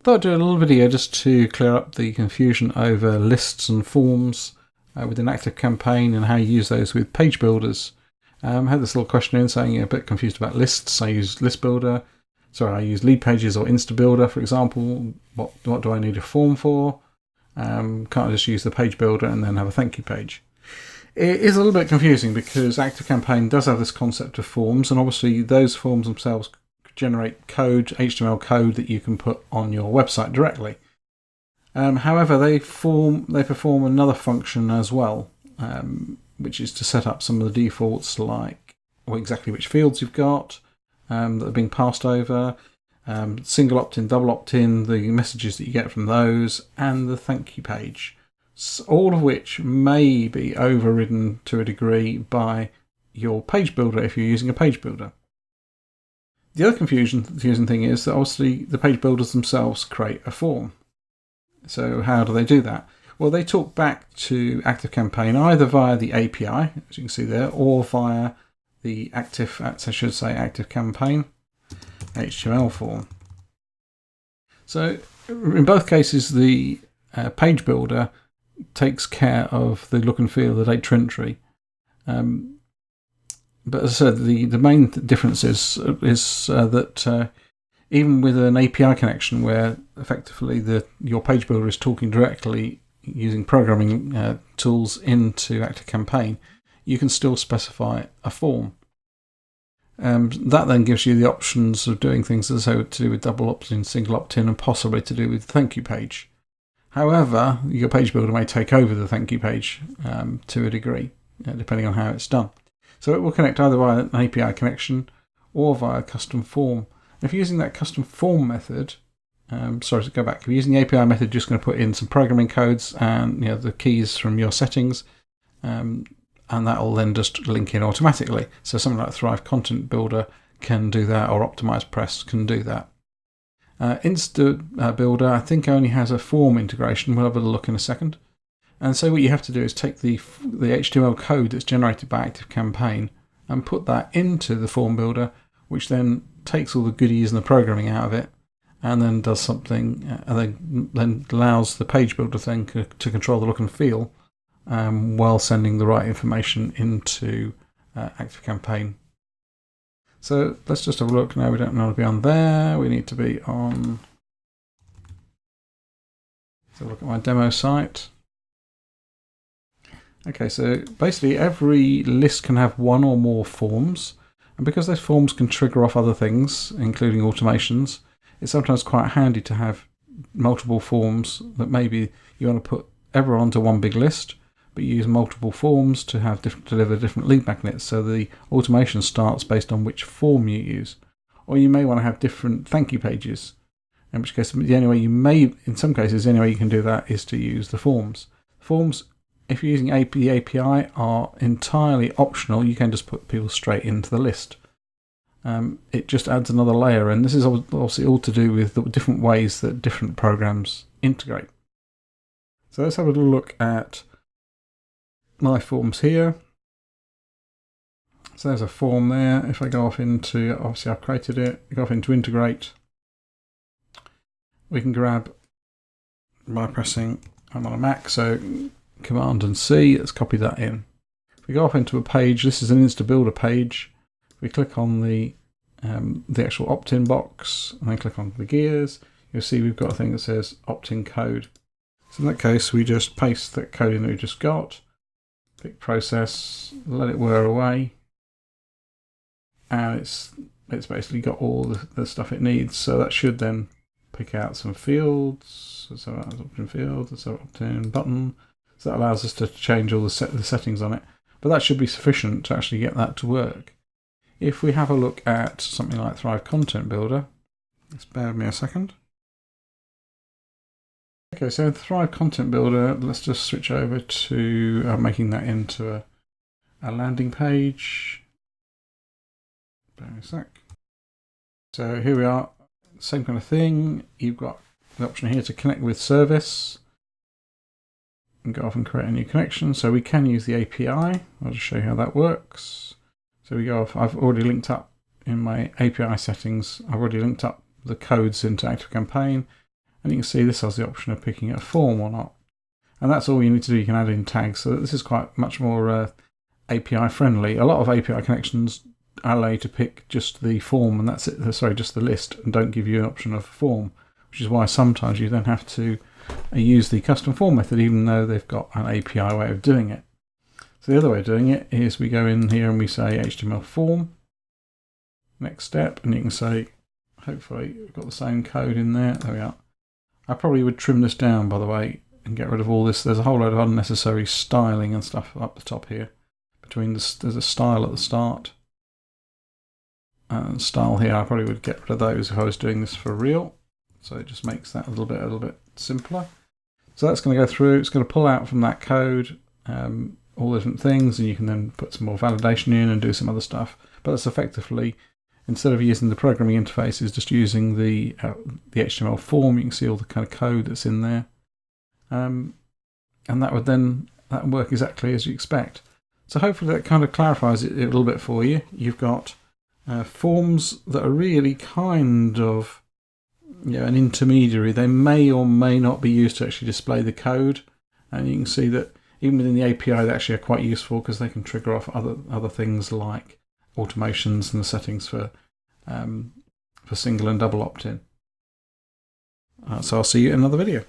thought I'd do a little video just to clear up the confusion over lists and forms within ActiveCampaign and how you use those with page builders. I had this little question in saying you're a bit confused about lists. I use LeadPages or InstaBuilder, for example. What do I need a form for? Can't I just use the page builder and then have a thank you page? It is a little bit confusing because ActiveCampaign does have this concept of forms, and obviously those forms themselves generate code, HTML code that you can put on your website directly. However, they perform another function as well, which is to set up some of the defaults, like exactly which fields you've got that are being passed over, single opt-in, double opt-in, the messages that you get from those, and the thank you page. All of which may be overridden to a degree by your page builder if you're using a page builder. The other confusing thing is that obviously the page builders themselves create a form. So how do they do that? Well, they talk back to ActiveCampaign either via the API, as you can see there, or via the ActiveCampaign HTML form. So in both cases, the page builder takes care of the look and feel of the data entry. But as I said, the main difference is that even with an API connection where effectively your page builder is talking directly using programming tools into ActiveCampaign, you can still specify a form. That then gives you the options of doing things as to do with double opt-in, single opt-in, and possibly to do with the thank you page. However, your page builder may take over the thank you page to a degree, depending on how it's done. So it will connect either via an API connection or via a custom form. If you're using that custom form method, if you're using the API method, just going to put in some programming codes and the keys from your settings, and that will then just link in automatically. So something like Thrive Content Builder can do that, or OptimizePress can do that. InstaBuilder, I think, only has a form integration. We'll have a look in a second. And so what you have to do is take the HTML code that's generated by ActiveCampaign and put that into the form builder, which then takes all the goodies and the programming out of it, and then does something, and then allows the page builder thing to control the look and feel while sending the right information into ActiveCampaign. So let's just have a look now. We don't want to be on there. We need to be on. So look at my demo site. Okay, so basically every list can have one or more forms, and because those forms can trigger off other things, including automations, it's sometimes quite handy to have multiple forms that maybe you want to put everyone onto one big list, but you use multiple forms to have deliver different lead magnets, so the automation starts based on which form you use. Or you may want to have different thank you pages, in which case the only way in some cases, the only way you can do that is to use the forms. Forms, if you're using the API, are entirely optional. You can just put people straight into the list. It just adds another layer, and this is obviously all to do with the different ways that different programs integrate. So let's have a little look at my forms here. So there's a form there. If I go off into, obviously I've created it, go off into integrate, we can grab by pressing, I'm on a Mac, so Command and C, let's copy that in. If we go off into a page, this is an InstaBuilder page. If we click on the actual opt-in box and then click on the gears, you'll see we've got a thing that says opt-in code. So in that case, we just paste that code in that we just got, pick process, let it whir away, and it's basically got all the stuff it needs. So that should then pick out some fields. So that's opt-in field, so opt-in button. So that allows us to change all the settings on it. But that should be sufficient to actually get that to work. If we have a look at something like Thrive Content Builder, just bear with me a second. Okay, so Thrive Content Builder, let's just switch over to making that into a landing page. Bear with me a sec. So here we are, same kind of thing. You've got the option here to connect with service and go off and create a new connection. So we can use the API. I'll just show you how that works. So we go off, I've already linked up in my API settings, I've already linked up the codes into ActiveCampaign, And you can see this has the option of picking a form or not. And that's all you need to do. You can add in tags. So this is quite much more API friendly. A lot of API connections allow you to pick just the form, and that's it. Sorry, just the list, and don't give you an option of form, which is why sometimes you then have to use the custom form method, even though they've got an API way of doing it. So the other way of doing it is we go in here and we say HTML form, next step, and you can say, hopefully we've got the same code in there. There we are. I probably would trim this down, by the way, and get rid of all this. There's a whole load of unnecessary styling and stuff up the top here. There's a style at the start and style here. I probably would get rid of those if I was doing this for real. So it just makes that a little bit simpler. So that's going to go through. It's going to pull out from that code all the different things, and you can then put some more validation in and do some other stuff. But that's effectively, instead of using the programming interfaces, just using the HTML form. You can see all the kind of code that's in there, and that would work exactly as you expect. So hopefully that kind of clarifies it a little bit for you. You've got forms that are really kind of an intermediary. They may or may not be used to actually display the code, and you can see that even within the API they actually are quite useful because they can trigger off other things like automations and the settings for single and double opt-in. So I'll see you in another video.